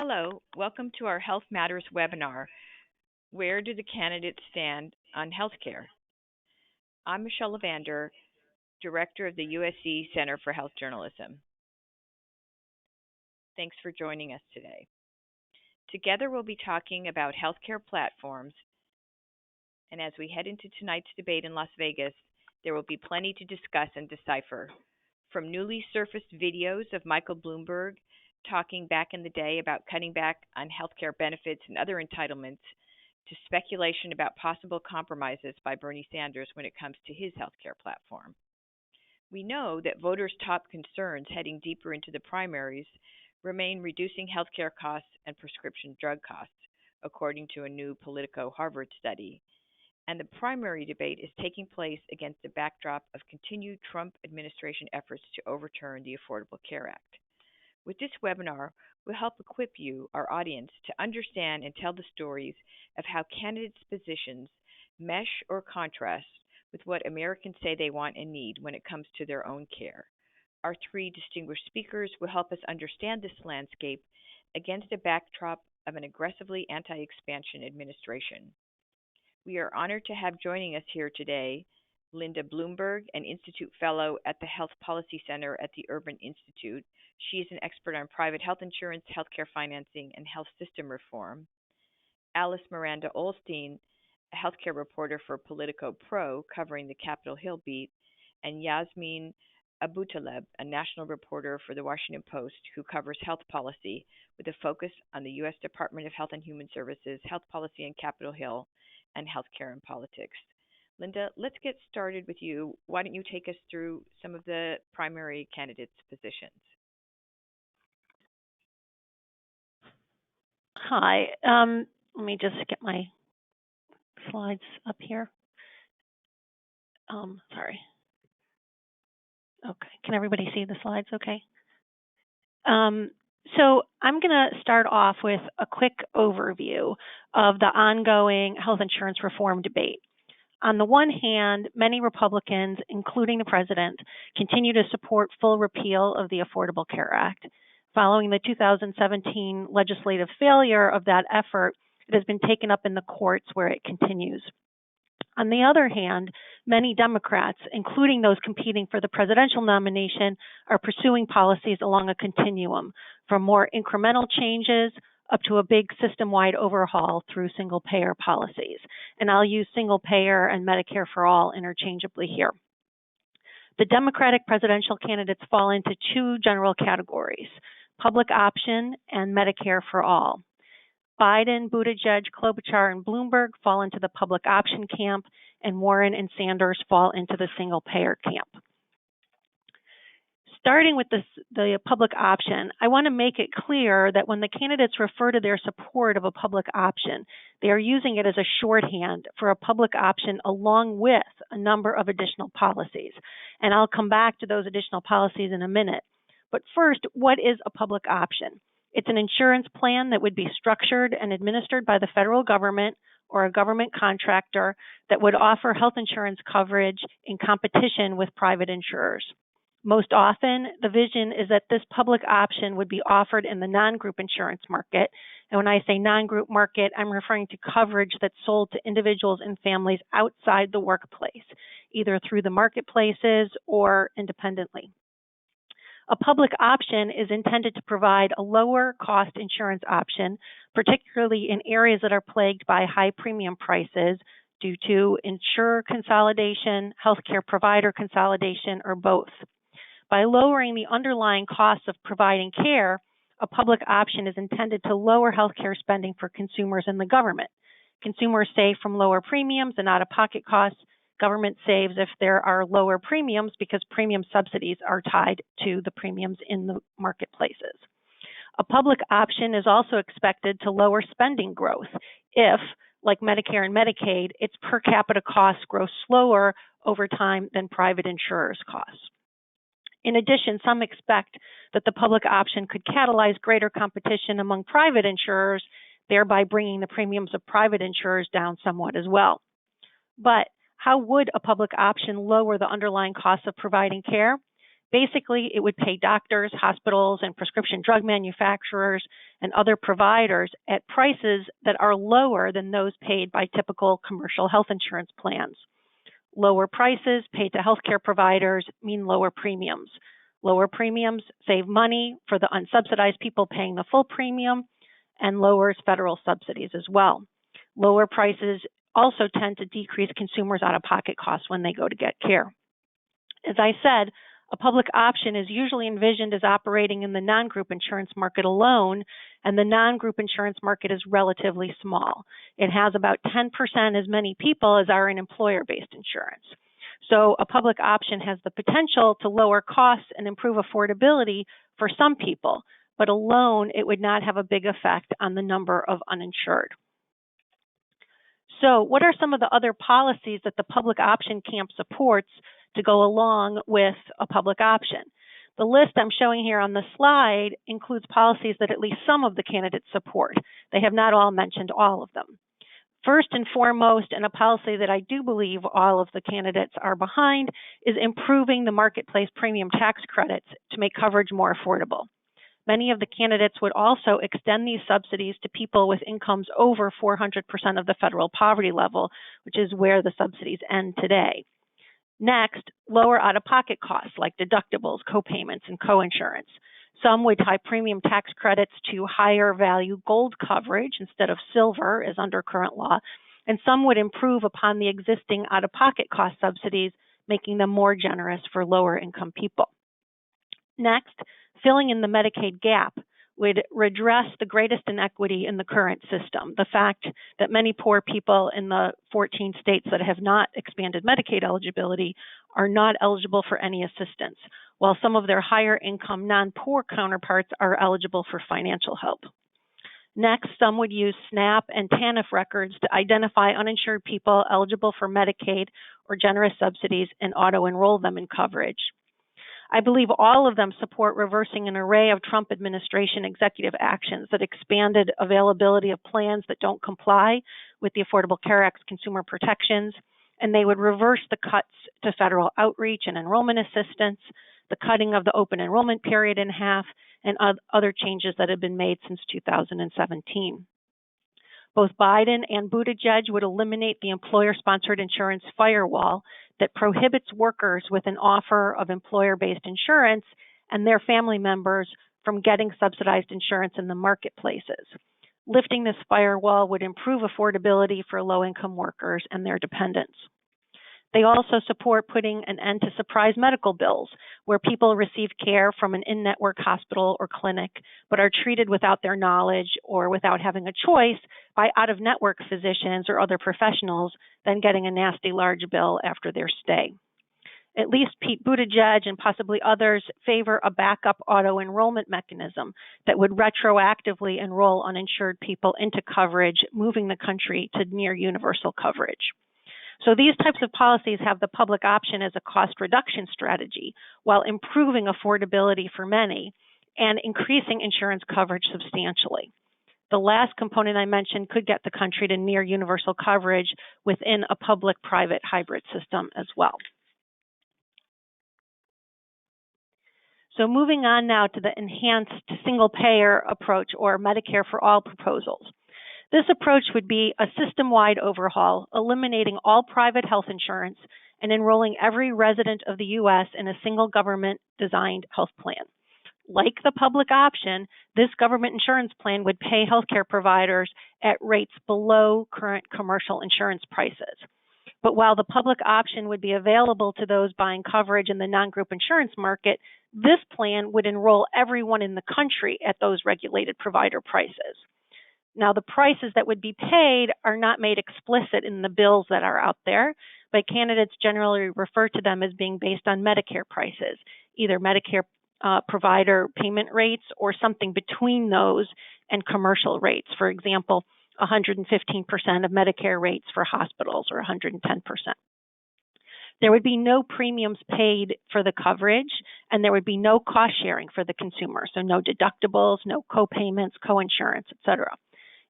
Hello, welcome to our Health Matters webinar. Where do the candidates stand on healthcare? I'm Michelle Levander, Director of the USC Center for Health Journalism. Thanks for joining us today. Together we'll be talking about healthcare platforms, and as we head into tonight's debate in Las Vegas, there will be plenty to discuss and decipher. From newly surfaced videos of Michael Bloomberg talking back in the day about cutting back on healthcare benefits and other entitlements, to speculation about possible compromises by Bernie Sanders when it comes to his healthcare platform. We know that voters' top concerns heading deeper into the primaries remain reducing healthcare costs and prescription drug costs, according to a new Politico Harvard study. And the primary debate is taking place against the backdrop of continued Trump administration efforts to overturn the Affordable Care Act. With this webinar, we'll help equip you, our audience, to understand and tell the stories of how candidates' positions mesh or contrast with what Americans say they want and need when it comes to their own care. Our three distinguished speakers will help us understand this landscape against a backdrop of an aggressively anti-expansion administration. We are honored to have joining us here today Linda Bloomberg, an Institute Fellow at the Health Policy Center at the Urban Institute. She is an expert on private health insurance, healthcare financing, and health system reform. Alice Miranda Olstein, a healthcare reporter for Politico Pro, covering the Capitol Hill beat, and Yasmin Abutaleb, a national reporter for the Washington Post, who covers health policy with a focus on the U.S. Department of Health and Human Services, health policy in Capitol Hill, and healthcare and politics. Linda, let's get started with you. Why don't you take us through some of the primary candidates' positions? Hi. Let me just get my slides up here. Sorry. Okay. Can everybody see the slides okay? So I'm going to start off with a quick overview of the ongoing health insurance reform debate. On the one hand, many Republicans, including the president, continue to support full repeal of the Affordable Care Act. Following the 2017 legislative failure of that effort, it has been taken up in the courts where it continues. On the other hand, many Democrats, including those competing for the presidential nomination, are pursuing policies along a continuum, from more incremental changes up to a big system-wide overhaul through single-payer policies. And I'll use single-payer and Medicare for all interchangeably here. The Democratic presidential candidates fall into two general categories: public option and Medicare for all. Biden, Buttigieg, Klobuchar, and Bloomberg fall into the public option camp, and Warren and Sanders fall into the single-payer camp. Starting with the public option, I want to make it clear that when the candidates refer to their support of a public option, they are using it as a shorthand for a public option along with a number of additional policies. And I'll come back to those additional policies in a minute. But first, what is a public option? It's an insurance plan that would be structured and administered by the federal government or a government contractor that would offer health insurance coverage in competition with private insurers. Most often, the vision is that this public option would be offered in the non-group insurance market. And when I say non-group market, I'm referring to coverage that's sold to individuals and families outside the workplace, either through the marketplaces or independently. A public option is intended to provide a lower cost insurance option, particularly in areas that are plagued by high premium prices due to insurer consolidation, healthcare provider consolidation, or both. By lowering the underlying costs of providing care, a public option is intended to lower healthcare spending for consumers and the government. Consumers save from lower premiums and out-of-pocket costs. Government saves if there are lower premiums because premium subsidies are tied to the premiums in the marketplaces. A public option is also expected to lower spending growth if, like Medicare and Medicaid, its per capita costs grow slower over time than private insurers' costs. In addition, some expect that the public option could catalyze greater competition among private insurers, thereby bringing the premiums of private insurers down somewhat as well. But how would a public option lower the underlying costs of providing care? Basically, it would pay doctors, hospitals, and prescription drug manufacturers and other providers at prices that are lower than those paid by typical commercial health insurance plans. Lower prices paid to healthcare providers mean lower premiums. Lower premiums save money for the unsubsidized people paying the full premium and lowers federal subsidies as well. Lower prices also tend to decrease consumers' out-of-pocket costs when they go to get care. As I said, a public option is usually envisioned as operating in the non-group insurance market alone, and the non-group insurance market is relatively small. It has about 10% as many people as are in employer-based insurance. So a public option has the potential to lower costs and improve affordability for some people, but alone it would not have a big effect on the number of uninsured. So what are some of the other policies that the public option camp supports to go along with a public option? The list I'm showing here on the slide includes policies that at least some of the candidates support. They have not all mentioned all of them. First and foremost, and a policy that I do believe all of the candidates are behind, is improving the marketplace premium tax credits to make coverage more affordable. Many of the candidates would also extend these subsidies to people with incomes over 400% of the federal poverty level, which is where the subsidies end today. Next, lower out-of-pocket costs like deductibles, co-payments, and co-insurance. Some would tie premium tax credits to higher value gold coverage instead of silver as under current law, and some would improve upon the existing out-of-pocket cost subsidies, making them more generous for lower income people. Next, filling in the Medicaid gap would redress the greatest inequity in the current system, the fact that many poor people in the 14 states that have not expanded Medicaid eligibility are not eligible for any assistance, while some of their higher income non-poor counterparts are eligible for financial help. Next, some would use SNAP and TANF records to identify uninsured people eligible for Medicaid or generous subsidies and auto-enroll them in coverage. I believe all of them support reversing an array of Trump administration executive actions that expanded availability of plans that don't comply with the Affordable Care Act's consumer protections, and they would reverse the cuts to federal outreach and enrollment assistance, the cutting of the open enrollment period in half, and other changes that have been made since 2017. Both Biden and Buttigieg would eliminate the employer-sponsored insurance firewall that prohibits workers with an offer of employer-based insurance and their family members from getting subsidized insurance in the marketplaces. Lifting this firewall would improve affordability for low-income workers and their dependents. They also support putting an end to surprise medical bills, where people receive care from an in-network hospital or clinic, but are treated without their knowledge or without having a choice by out-of-network physicians or other professionals, then getting a nasty large bill after their stay. At least Pete Buttigieg and possibly others favor a backup auto-enrollment mechanism that would retroactively enroll uninsured people into coverage, moving the country to near universal coverage. So these types of policies have the public option as a cost reduction strategy while improving affordability for many and increasing insurance coverage substantially. The last component I mentioned could get the country to near universal coverage within a public-private hybrid system as well. So moving on now to the enhanced single-payer approach or Medicare for All proposals. This approach would be a system-wide overhaul, eliminating all private health insurance and enrolling every resident of the U.S. in a single government-designed health plan. Like the public option, this government insurance plan would pay healthcare providers at rates below current commercial insurance prices. But while the public option would be available to those buying coverage in the non-group insurance market, this plan would enroll everyone in the country at those regulated provider prices. Now, the prices that would be paid are not made explicit in the bills that are out there, but candidates generally refer to them as being based on Medicare prices, either Medicare provider payment rates or something between those and commercial rates. For example, 115% of Medicare rates for hospitals or 110%. There would be no premiums paid for the coverage, and there would be no cost sharing for the consumer, so no deductibles, no co-payments, co-insurance, etc.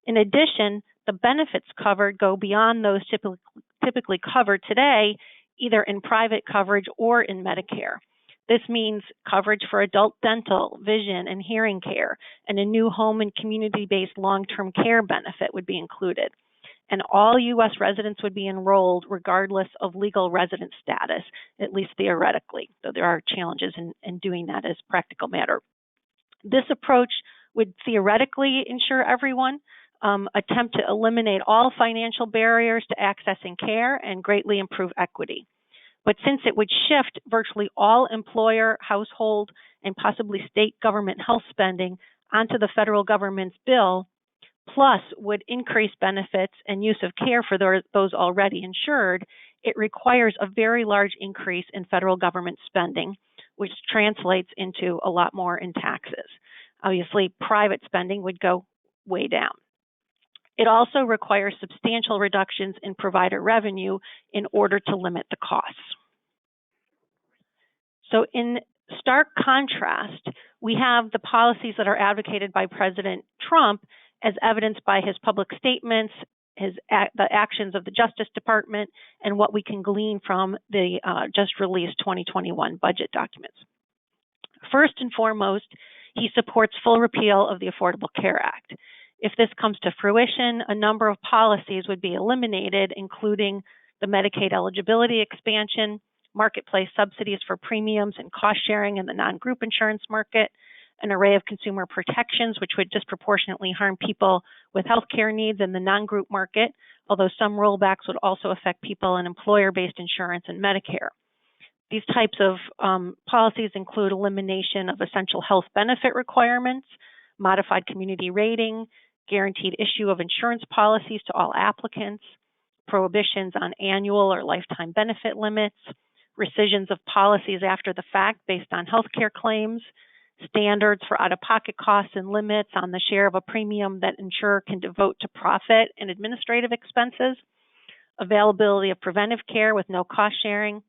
In addition, the benefits covered go beyond those typically covered today, either in private coverage or in Medicare. This means coverage for adult dental, vision, and hearing care, and a new home and community-based long-term care benefit would be included. And all U.S. residents would be enrolled regardless of legal resident status, at least theoretically, though there are challenges in doing that as a practical matter. This approach would theoretically ensure everyone, attempt to eliminate all financial barriers to accessing care, and greatly improve equity. But since it would shift virtually all employer, household, and possibly state government health spending onto the federal government's bill, plus would increase benefits and use of care for those already insured, it requires a very large increase in federal government spending, which translates into a lot more in taxes. Obviously, private spending would go way down. It also requires substantial reductions in provider revenue in order to limit the costs. So in stark contrast, we have the policies that are advocated by President Trump as evidenced by his public statements, the actions of the Justice Department, and what we can glean from the just released 2021 budget documents. First and foremost, he supports full repeal of the Affordable Care Act. If this comes to fruition, a number of policies would be eliminated, including the Medicaid eligibility expansion, marketplace subsidies for premiums and cost sharing in the non-group insurance market, an array of consumer protections which would disproportionately harm people with health care needs in the non-group market, although some rollbacks would also affect people in employer-based insurance and Medicare. These types of policies include elimination of essential health benefit requirements, modified community rating, guaranteed issue of insurance policies to all applicants, prohibitions on annual or lifetime benefit limits, rescissions of policies after the fact based on healthcare claims, standards for out-of-pocket costs and limits on the share of a premium that insurer can devote to profit and administrative expenses, availability of preventive care with no cost sharing,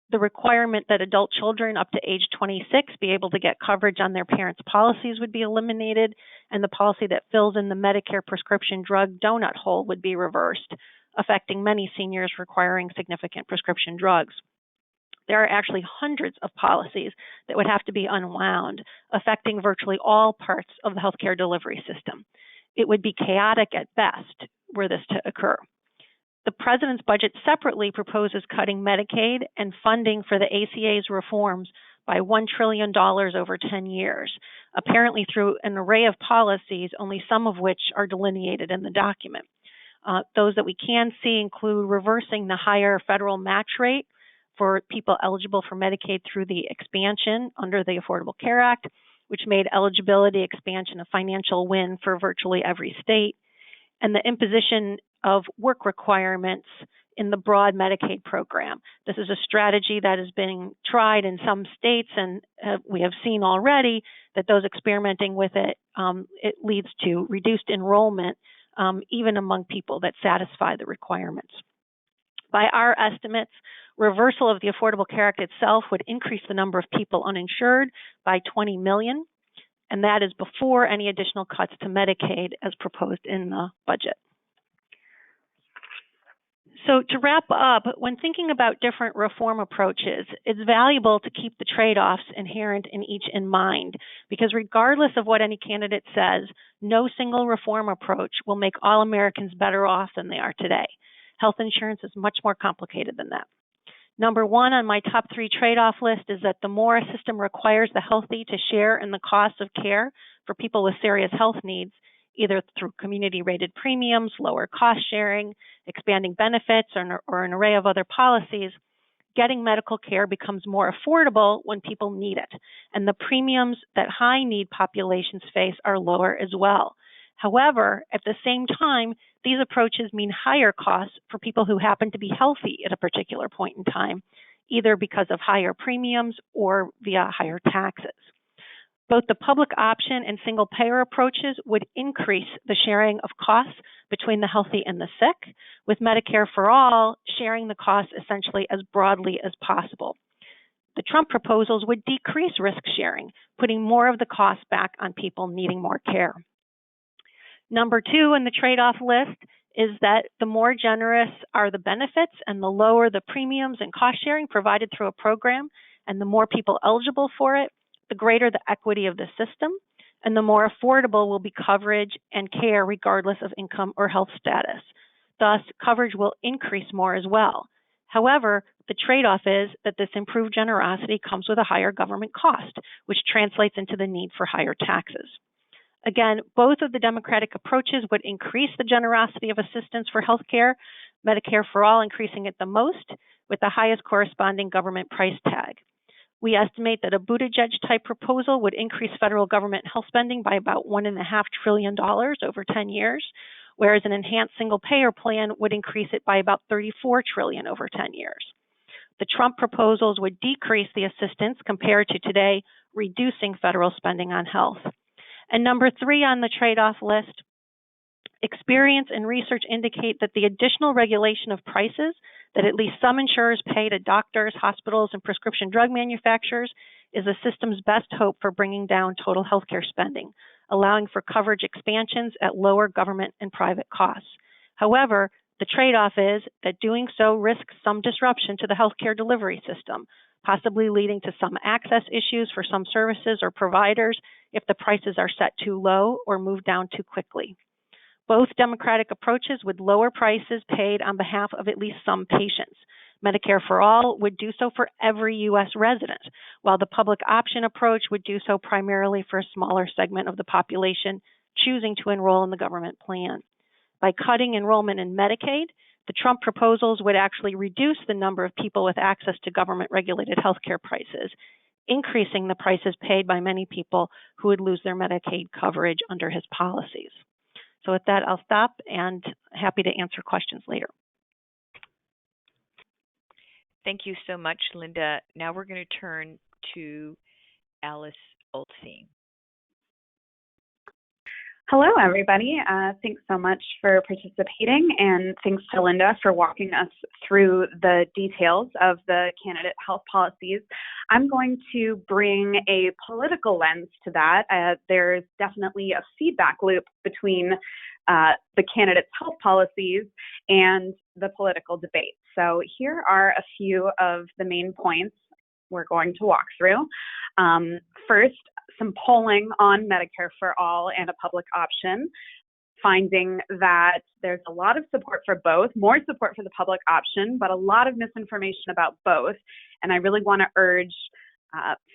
the requirement that adult children up to age 26 be able to get coverage on their parents' policies would be eliminated, and the policy that fills in the Medicare prescription drug donut hole would be reversed, affecting many seniors requiring significant prescription drugs. There are actually hundreds of policies that would have to be unwound, affecting virtually all parts of the healthcare delivery system. It would be chaotic at best were this to occur. The president's budget separately proposes cutting Medicaid and funding for the ACA's reforms by $1 trillion over 10 years, apparently through an array of policies, only some of which are delineated in the document. Those that we can see include reversing the higher federal match rate for people eligible for Medicaid through the expansion under the Affordable Care Act, which made eligibility expansion a financial win for virtually every state, and the imposition of work requirements in the broad Medicaid program. This is a strategy that is being tried in some states, and we have seen already that those experimenting with it, it leads to reduced enrollment, even among people that satisfy the requirements. By our estimates, reversal of the Affordable Care Act itself would increase the number of people uninsured by 20 million, and that is before any additional cuts to Medicaid as proposed in the budget. So to wrap up, when thinking about different reform approaches, it's valuable to keep the trade-offs inherent in each in mind, because regardless of what any candidate says, no single reform approach will make all Americans better off than they are today. Health insurance is much more complicated than that. Number one on my top 3 trade-off list is that the more a system requires the healthy to share in the cost of care for people with serious health needs, either through community-rated premiums, lower cost sharing, expanding benefits, or an array of other policies, getting medical care becomes more affordable when people need it, and the premiums that high-need populations face are lower as well. However, at the same time, these approaches mean higher costs for people who happen to be healthy at a particular point in time, either because of higher premiums or via higher taxes. Both the public option and single payer approaches would increase the sharing of costs between the healthy and the sick, with Medicare for All sharing the costs essentially as broadly as possible. The Trump proposals would decrease risk sharing, putting more of the cost back on people needing more care. Number 2 in the trade-off list is that the more generous are the benefits and the lower the premiums and cost sharing provided through a program, And the more people eligible for it, the greater the equity of the system, and the more affordable will be coverage and care regardless of income or health status. Thus, coverage will increase more as well. However, the trade-off is that this improved generosity comes with a higher government cost, which translates into the need for higher taxes. Again, both of the Democratic approaches would increase the generosity of assistance for health care, Medicare for All increasing it the most, with the highest corresponding government price tag. We estimate that a Buttigieg-type proposal would increase federal government health spending by about $1.5 trillion over 10 years, whereas an enhanced single-payer plan would increase it by about $34 trillion over 10 years. The Trump proposals would decrease the assistance compared to today, reducing federal spending on health. And number 3 on the trade-off list, experience and research indicate that the additional regulation of prices that at least some insurers pay to doctors, hospitals, and prescription drug manufacturers is the system's best hope for bringing down total healthcare spending, allowing for coverage expansions at lower government and private costs. However, the trade-off is that doing so risks some disruption to the healthcare delivery system, possibly leading to some access issues for some services or providers if the prices are set too low or move down too quickly. Both Democratic approaches would lower prices paid on behalf of at least some patients. Medicare for All would do so for every U.S. resident, while the public option approach would do so primarily for a smaller segment of the population choosing to enroll in the government plan. By cutting enrollment in Medicaid, the Trump proposals would actually reduce the number of people with access to government-regulated healthcare prices, increasing the prices paid by many people who would lose their Medicaid coverage under his policies. So with that, I'll stop and happy to answer questions later. Thank you so much, Linda. Now we're going to turn to Alice Olstein. Hello, everybody. Thanks so much for participating, and thanks to Linda for walking us through the details of the candidate health policies. I'm going to bring a political lens to that. There's definitely a feedback loop between the candidates' health policies and the political debate. So here are a few of the main points we're going to walk through. First, some polling on Medicare for All and a public option, finding that there's a lot of support for both, more support for the public option, but a lot of misinformation about both. And I really want to urge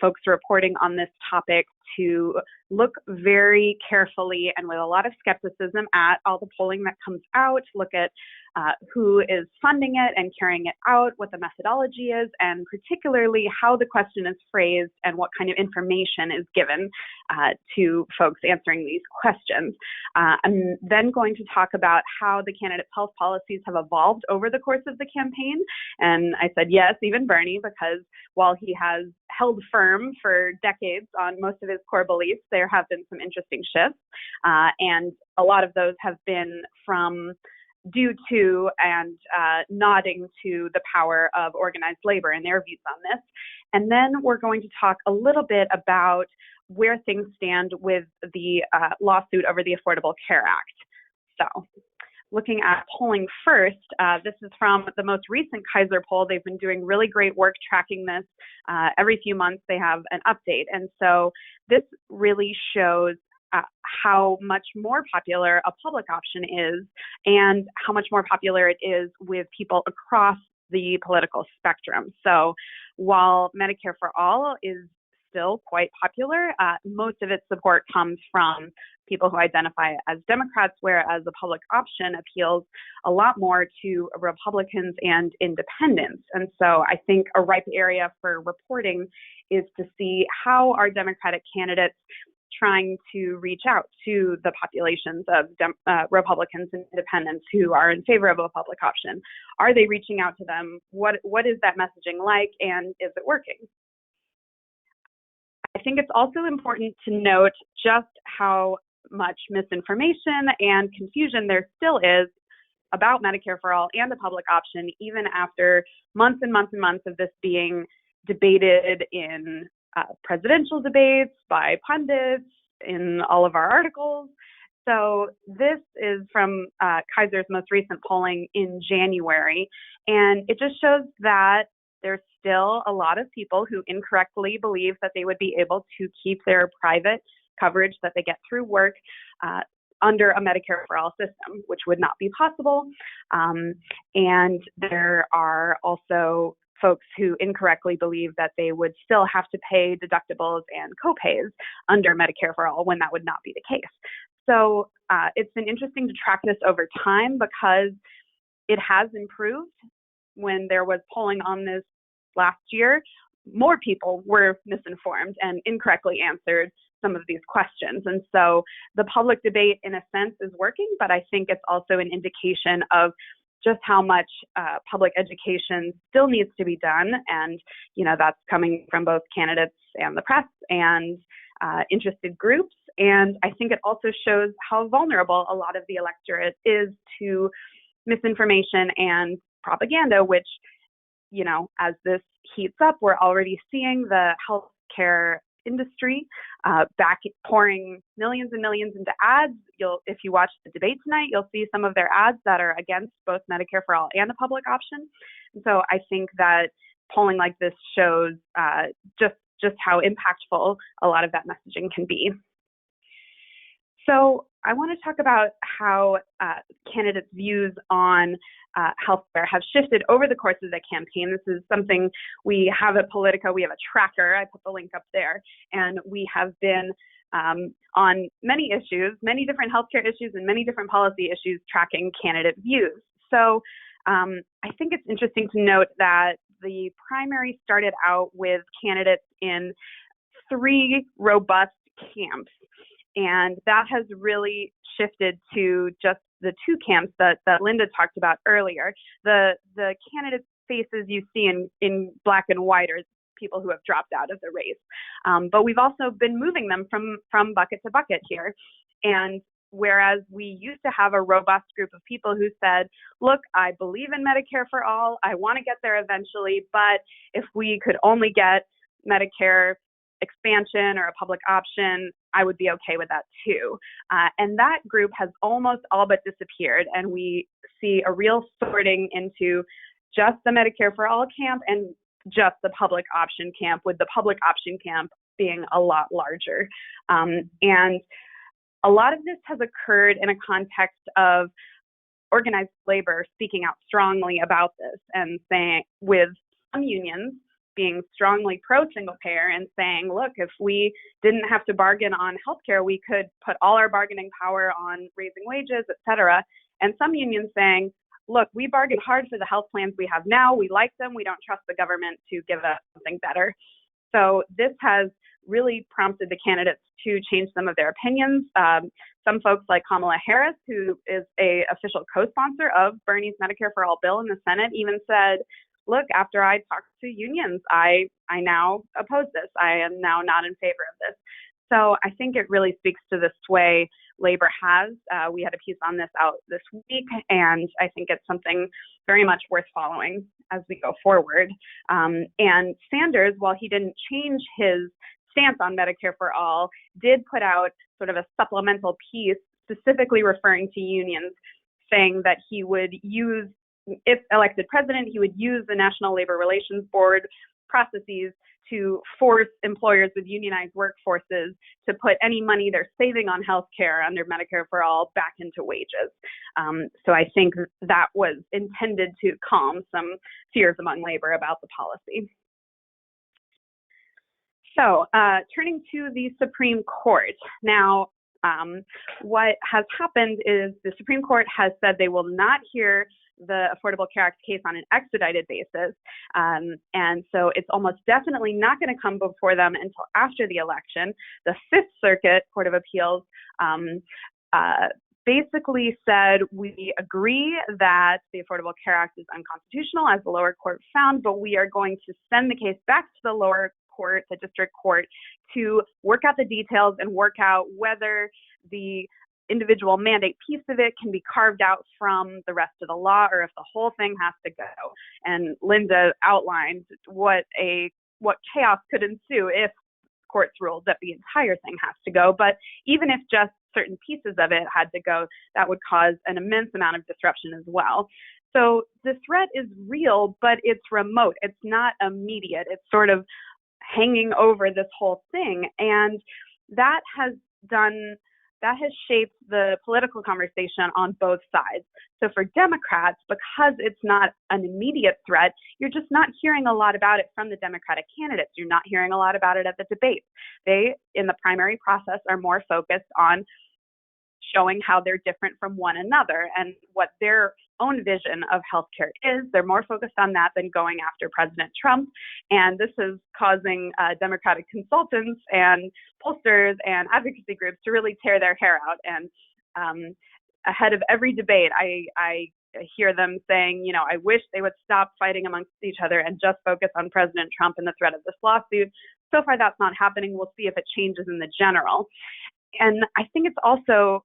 folks reporting on this topic to look very carefully and with a lot of skepticism at all the polling that comes out, look at who is funding it and carrying it out, what the methodology is, and particularly how the question is phrased and what kind of information is given to folks answering these questions. I'm then going to talk about how the candidates' health policies have evolved over the course of the campaign. And I said, yes, even Bernie, because while he has held firm for decades on most of his core beliefs, there have been some interesting shifts. And a lot of those have been due to and nodding to the power of organized labor and their views on this. And then we're going to talk a little bit about where things stand with the lawsuit over the Affordable Care Act. So looking at polling first, this is from the most recent Kaiser poll. They've been doing really great work tracking this. Every few months they have an update. And so this really shows how much more popular a public option is and how much more popular it is with people across the political spectrum. So while Medicare for All is still quite popular, most of its support comes from people who identify as Democrats, whereas the public option appeals a lot more to Republicans and independents. And so I think a ripe area for reporting is to see how our Democratic candidates trying to reach out to the populations of Republicans and independents who are in favor of a public option. Are they reaching out to them? What is that messaging like, and is it working? I think it's also important to note just how much misinformation and confusion there still is about Medicare for All and the public option, even after months and months and months of this being debated in presidential debates, by pundits, in all of our articles. So this is from Kaiser's most recent polling in January, and it just shows that there's still a lot of people who incorrectly believe that they would be able to keep their private coverage that they get through work under a Medicare for All system, which would not be possible. And there are also folks who incorrectly believe that they would still have to pay deductibles and copays under Medicare for All when that would not be the case. So it's been interesting to track this over time because it has improved. When there was polling on this last year, more people were misinformed and incorrectly answered some of these questions. And so the public debate, in a sense, is working, but I think it's also an indication of just how much public education still needs to be done. And, that's coming from both candidates and the press and interested groups. And I think it also shows how vulnerable a lot of the electorate is to misinformation and propaganda, which, as this heats up, we're already seeing the healthcare industry pouring millions and millions into ads. If you watch the debate tonight, you'll see some of their ads that are against both Medicare for All and the public option. And so I think that polling like this shows just how impactful a lot of that messaging can be. So I want to talk about how candidates' views on healthcare have shifted over the course of the campaign. This is something we have at Politico. We have a tracker. I put the link up there. And we have been on many issues, many different healthcare issues and many different policy issues, tracking candidate views. So I think it's interesting to note that the primary started out with candidates in 3 robust camps. And that has really shifted to just the 2 camps that Linda talked about earlier. The candidate faces you see in black and white are people who have dropped out of the race. But we've also been moving them from bucket to bucket here. And whereas we used to have a robust group of people who said, look, I believe in Medicare for All, I want to get there eventually, but if we could only get Medicare expansion or a public option, I would be okay with that too. And that group has almost all but disappeared. And we see a real sorting into just the Medicare for All camp and just the public option camp, with the public option camp being a lot larger. And a lot of this has occurred in a context of organized labor speaking out strongly about this and saying, with some unions being strongly pro-single payer and saying, look, if we didn't have to bargain on healthcare, we could put all our bargaining power on raising wages, et cetera. And some unions saying, look, we bargained hard for the health plans we have now. We like them. We don't trust the government to give us something better. So this has really prompted the candidates to change some of their opinions. Some folks like Kamala Harris, who is a official co-sponsor of Bernie's Medicare for All bill in the Senate, even said, look, after I talked to unions, I now oppose this. I am now not in favor of this. So I think it really speaks to the sway labor has. We had a piece on this out this week, and I think it's something very much worth following as we go forward. And Sanders, while he didn't change his stance on Medicare for All, did put out sort of a supplemental piece specifically referring to unions, saying that he would use, if elected president, he would use the National Labor Relations Board processes to force employers with unionized workforces to put any money they're saving on healthcare under Medicare for All back into wages. So I think that was intended to calm some fears among labor about the policy. So turning to the Supreme Court. Now, what has happened is the Supreme Court has said they will not hear the Affordable Care Act case on an expedited basis. And so it's almost definitely not going to come before them until after the election. The Fifth Circuit Court of Appeals basically said, we agree that the Affordable Care Act is unconstitutional, as the lower court found, but we are going to send the case back to the lower court, the district court, to work out the details and work out whether the individual mandate piece of it can be carved out from the rest of the law, or if the whole thing has to go. And Linda outlined what chaos could ensue if courts ruled that the entire thing has to go. But even if just certain pieces of it had to go, that would cause an immense amount of disruption as well. So the threat is real, but it's remote. It's not immediate. It's sort of hanging over this whole thing. And that has shaped the political conversation on both sides. So for Democrats, because it's not an immediate threat, you're just not hearing a lot about it from the Democratic candidates. You're not hearing a lot about it at the debates. They, in the primary process, are more focused on showing how they're different from one another and what their own vision of healthcare is. They're more focused on that than going after President Trump. And this is causing Democratic consultants and pollsters and advocacy groups to really tear their hair out. And ahead of every debate, I hear them saying, you know, I wish they would stop fighting amongst each other and just focus on President Trump and the threat of this lawsuit. So far, that's not happening. We'll see if it changes in the general. And I think it's also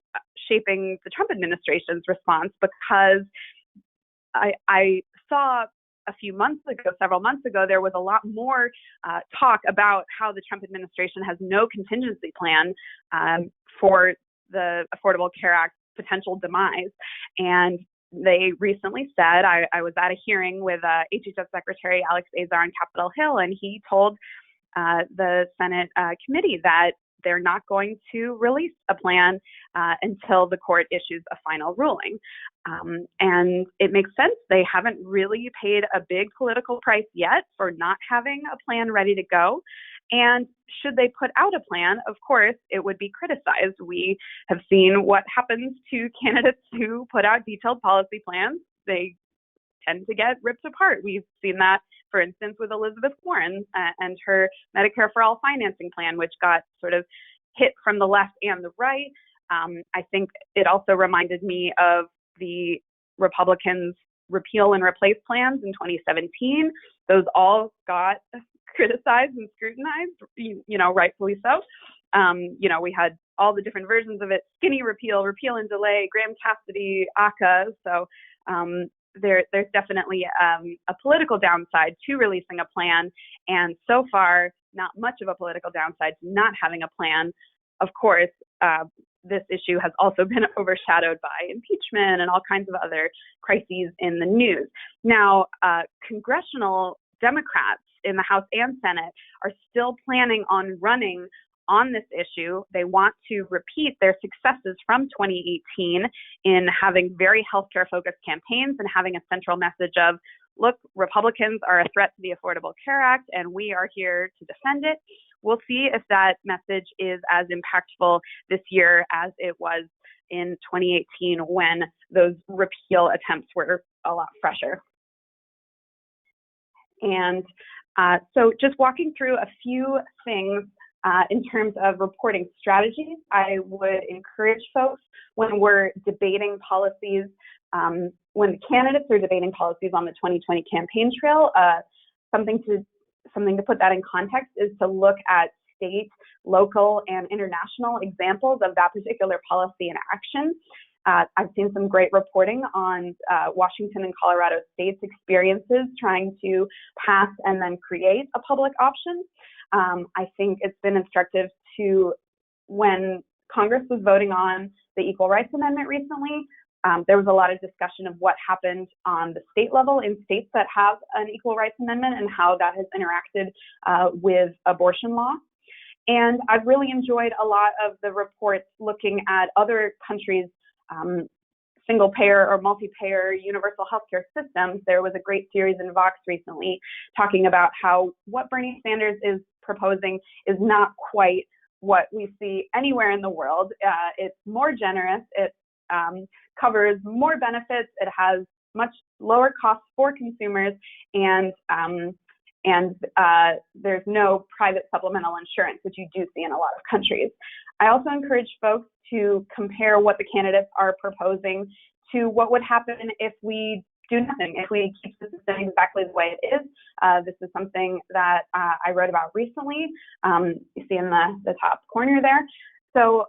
shaping the Trump administration's response, because I saw several months ago, there was a lot more talk about how the Trump administration has no contingency plan for the Affordable Care Act potential demise. And they recently said, I was at a hearing with HHS Secretary Alex Azar on Capitol Hill, and he told the Senate committee that they're not going to release a plan until the court issues a final ruling. And it makes sense. They haven't really paid a big political price yet for not having a plan ready to go. And should they put out a plan, of course, it would be criticized. We have seen what happens to candidates who put out detailed policy plans. They tend to get ripped apart. We've seen that, for instance, with Elizabeth Warren and her Medicare for All financing plan, which got sort of hit from the left and the right. I think it also reminded me of the Republicans' repeal and replace plans in 2017. Those all got criticized and scrutinized, you know, rightfully so. You know, we had all the different versions of it: skinny repeal, repeal and delay, Graham Cassidy, ACA. So there's definitely a political downside to releasing a plan, and so far, not much of a political downside to not having a plan. Of course, this issue has also been overshadowed by impeachment and all kinds of other crises in the news. Now, congressional Democrats in the House and Senate are still planning on running on this issue. They want to repeat their successes from 2018 in having very healthcare-focused campaigns and having a central message of, look, Republicans are a threat to the Affordable Care Act, and we are here to defend it. We'll see if that message is as impactful this year as it was in 2018 when those repeal attempts were a lot fresher. And so just walking through a few things in terms of reporting strategies, I would encourage folks when we're debating policies, when the candidates are debating policies on the 2020 campaign trail, something to put that in context is to look at state, local, and international examples of that particular policy in action. I've seen some great reporting on Washington and Colorado states' experiences trying to pass and then create a public option. I think it's been instructive to, when Congress was voting on the Equal Rights Amendment recently, there was a lot of discussion of what happened on the state level in states that have an Equal Rights Amendment and how that has interacted with abortion law. And I've really enjoyed a lot of the reports looking at other countries' single-payer or multi-payer universal healthcare systems. There was a great series in Vox recently talking about how what Bernie Sanders is proposing is not quite what we see anywhere in the world. It's more generous. It covers more benefits. It has much lower costs for consumers, and there's no private supplemental insurance, which you do see in a lot of countries. I also encourage folks to compare what the candidates are proposing to what would happen if we do nothing, if we keep the system exactly the way it is. This is something that I wrote about recently. You see in the top corner there. So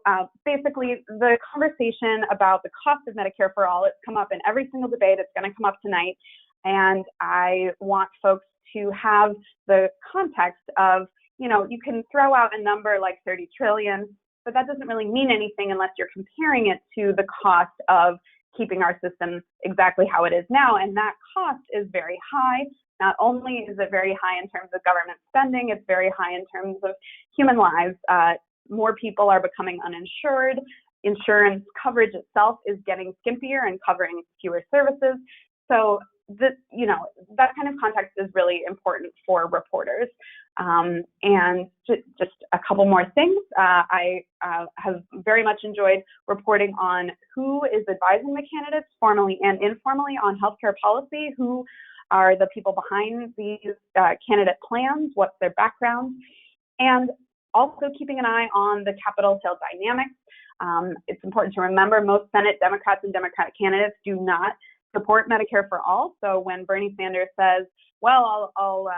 basically, the conversation about the cost of Medicare for All, it's come up in every single debate. It's going to come up tonight. And I want folks to have the context of, you know, you can throw out a number like 30 trillion, but that doesn't really mean anything unless you're comparing it to the cost of keeping our system exactly how it is now. And that cost is very high. Not only is it very high in terms of government spending, it's very high in terms of human lives. More people are becoming uninsured. Insurance coverage itself is getting skimpier and covering fewer services. So that kind of context is really important for reporters. And just a couple more things. I have very much enjoyed reporting on who is advising the candidates formally and informally on healthcare policy, who are the people behind these candidate plans, what's their background, and also keeping an eye on the Capitol Hill dynamics. It's important to remember most Senate Democrats and Democratic candidates do not support Medicare for all. So when Bernie Sanders says, well, I'll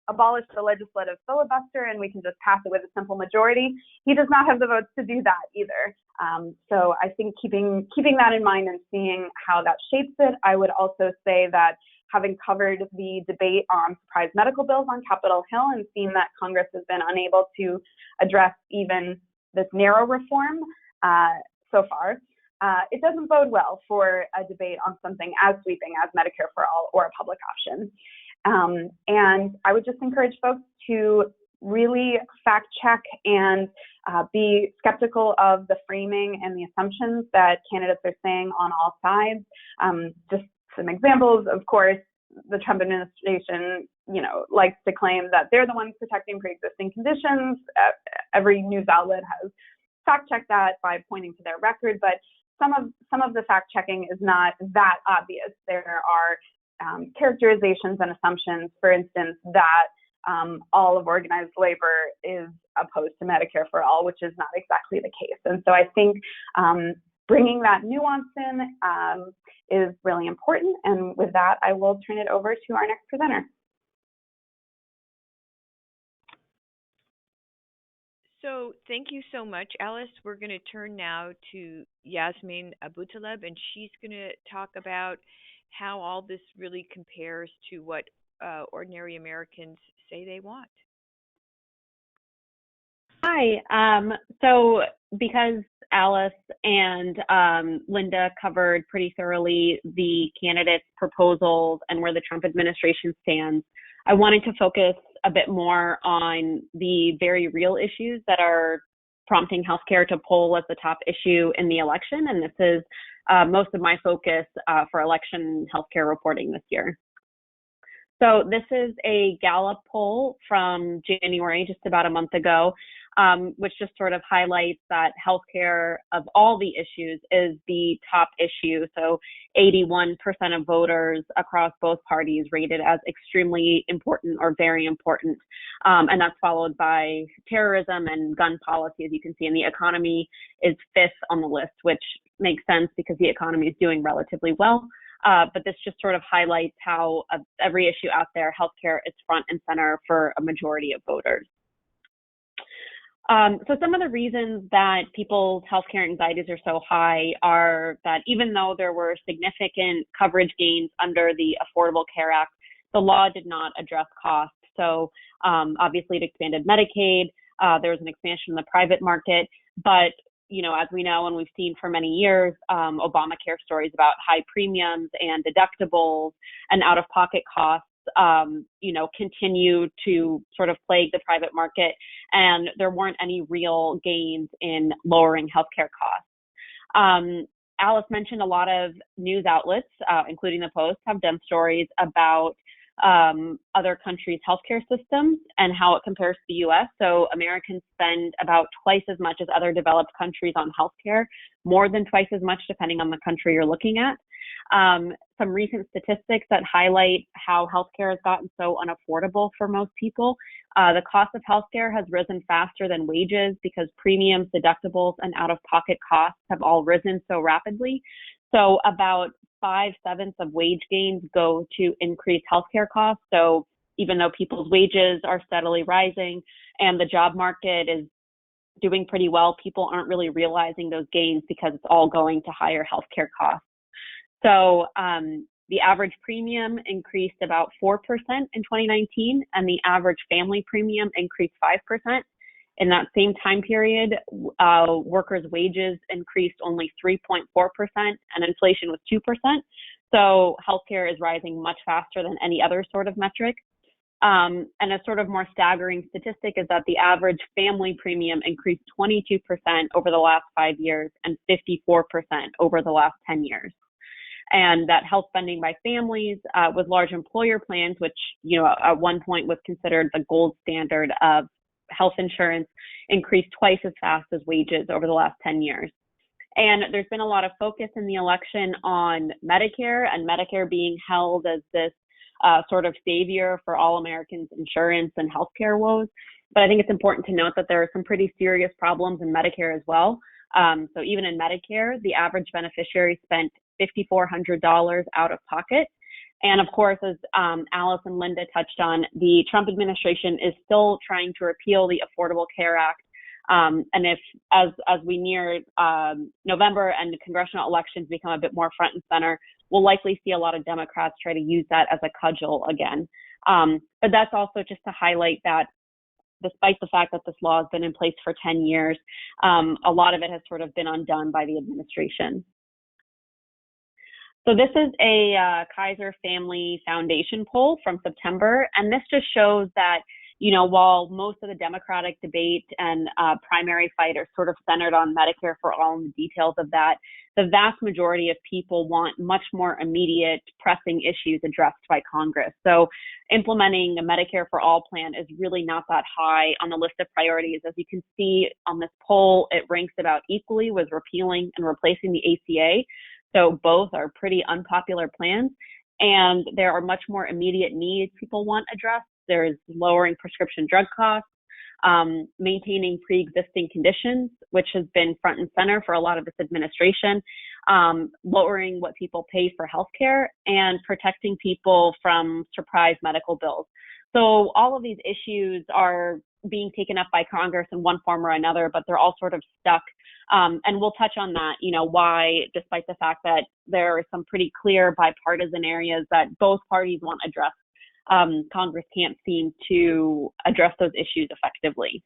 abolish the legislative filibuster and we can just pass it with a simple majority, he does not have the votes to do that either. So I think keeping that in mind and seeing how that shapes it, I would also say that having covered the debate on surprise medical bills on Capitol Hill and seen that Congress has been unable to address even this narrow reform so far, it doesn't bode well for a debate on something as sweeping as Medicare for all or a public option. And I would just encourage folks to really fact check and be skeptical of the framing and the assumptions that candidates are saying on all sides. Just some examples, of course, the Trump administration, likes to claim that they're the ones protecting pre-existing conditions. Every news outlet has fact-checked that by pointing to their record, but some of the fact-checking is not that obvious. There are characterizations and assumptions, for instance, that all of organized labor is opposed to Medicare for all, which is not exactly the case. And so I think bringing that nuance in is really important. And with that, I will turn it over to our next presenter. So thank you so much, Alice. We're going to turn now to Yasmin Abutaleb, and she's going to talk about how all this really compares to what ordinary Americans say they want. Hi. So because Alice and Linda covered pretty thoroughly the candidates' proposals and where the Trump administration stands, I wanted to focus a bit more on the very real issues that are prompting healthcare to poll as the top issue in the election. And this is most of my focus for election healthcare reporting this year. So this is a Gallup poll from January, just about a month ago, which just sort of highlights that healthcare of all the issues is the top issue. So 81% of voters across both parties rated as extremely important or very important. And that's followed by terrorism and gun policy, as you can see. And the economy is fifth on the list, which makes sense because the economy is doing relatively well. But this just sort of highlights how every issue out there, healthcare is front and center for a majority of voters. So some of the reasons that people's healthcare anxieties are so high are that even though there were significant coverage gains under the Affordable Care Act, the law did not address costs. So obviously it expanded Medicaid, there was an expansion in the private market, but as we know and we've seen for many years, Obamacare stories about high premiums and deductibles and out-of-pocket costs, continue to sort of plague the private market, and there weren't any real gains in lowering healthcare costs. Alice mentioned a lot of news outlets, including the Post, have done stories about other countries' healthcare systems and how it compares to the U.S. So Americans spend about twice as much as other developed countries on healthcare, more than twice as much depending on the country you're looking at. Some recent statistics that highlight how healthcare has gotten so unaffordable for most people. The cost of healthcare has risen faster than wages because premiums, deductibles, and out-of-pocket costs have all risen so rapidly. So about 5/7 of wage gains go to increase healthcare costs. So even though people's wages are steadily rising and the job market is doing pretty well, people aren't really realizing those gains because it's all going to higher healthcare costs. So the average premium increased about 4% in 2019, and the average family premium increased 5%. In that same time period, workers' wages increased only 3.4%, and inflation was 2%. So healthcare is rising much faster than any other sort of metric. And a sort of more staggering statistic is that the average family premium increased 22% over the last 5 years and 54% over the last 10 years. And that health spending by families with large employer plans, which at one point was considered the gold standard of health insurance, increased twice as fast as wages over the last 10 years. And there's been a lot of focus in the election on Medicare, and Medicare being held as this sort of savior for all Americans' insurance and healthcare woes. But I think it's important to note that there are some pretty serious problems in Medicare as well. So even in Medicare, the average beneficiary spent $5,400 out of pocket. And of course, as Alice and Linda touched on, the Trump administration is still trying to repeal the Affordable Care Act. And if, as we near November and the congressional elections become a bit more front and center, we'll likely see a lot of Democrats try to use that as a cudgel again. But that's also just to highlight that despite the fact that this law has been in place for 10 years, a lot of it has sort of been undone by the administration. So this is a Kaiser Family Foundation poll from September, and this just shows that, while most of the Democratic debate and primary fight are sort of centered on Medicare for all and the details of that, the vast majority of people want much more immediate pressing issues addressed by Congress. So implementing a Medicare for all plan is really not that high on the list of priorities. As you can see on this poll, it ranks about equally with repealing and replacing the ACA. So both are pretty unpopular plans, and there are much more immediate needs people want addressed. There's lowering prescription drug costs, maintaining pre-existing conditions, which has been front and center for a lot of this administration, lowering what people pay for healthcare, and protecting people from surprise medical bills. So all of these issues are being taken up by Congress in one form or another, but they're all sort of stuck. And we'll touch on that, why, despite the fact that there are some pretty clear bipartisan areas that both parties want addressed, Congress can't seem to address those issues effectively.